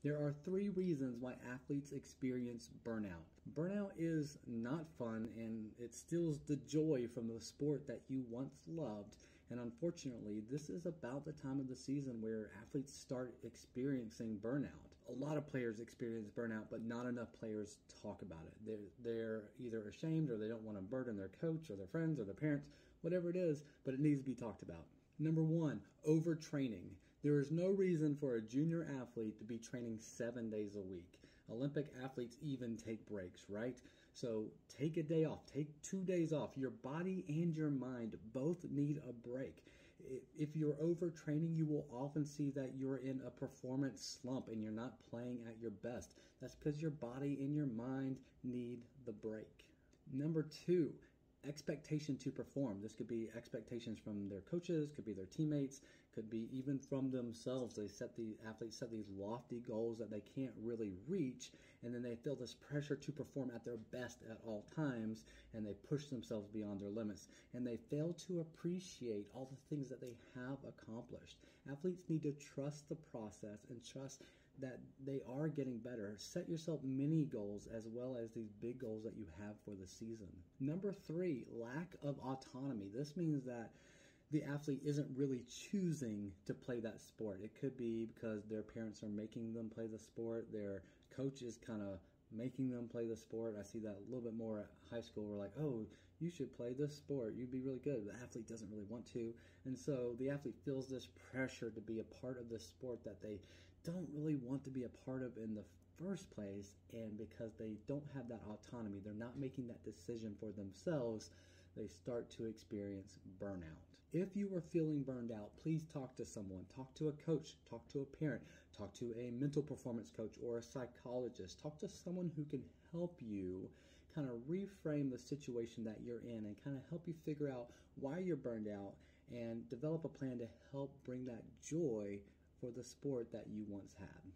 There are 3 reasons why athletes experience burnout. Burnout is not fun, and it steals the joy from the sport that you once loved. And unfortunately, this is about the time of the season where athletes start experiencing burnout. A lot of players experience burnout, but not enough players talk about it. They're either ashamed, or they don't want to burden their coach or their friends or their parents, whatever it is, but it needs to be talked about. Number 1, overtraining. There is no reason for a junior athlete to be training 7 days a week. Olympic athletes even take breaks, right? So take a day off, take 2 days off. Your body and your mind both need a break. If you're overtraining, you will often see that you're in a performance slump and you're not playing at your best. That's because your body and your mind need the break. Number 2, expectation to perform. This could be expectations from their coaches, could be their teammates, could be even from themselves. The athletes set these lofty goals that they can't really reach, and then they feel this pressure to perform at their best at all times, and they push themselves beyond their limits, and they fail to appreciate all the things that they have accomplished. Athletes need to trust the process and trust that they are getting better. Set yourself mini goals as well as these big goals that you have for the season. Number 3, lack of autonomy. This means that the athlete isn't really choosing to play that sport. It could be because their parents are making them play the sport, their coach is kind of making them play the sport. I see that a little bit more at high school. We're like, oh, you should play this sport. You'd be really good. The athlete doesn't really want to. And so the athlete feels this pressure to be a part of this sport that they don't really want to be a part of in the first place. And because they don't have that autonomy, they're not making that decision for themselves, they start to experience burnout. If you are feeling burned out, please talk to someone. Talk to a coach, talk to a parent, talk to a mental performance coach or a psychologist. Talk to someone who can help you kind of reframe the situation that you're in and kind of help you figure out why you're burned out and develop a plan to help bring that joy for the sport that you once had.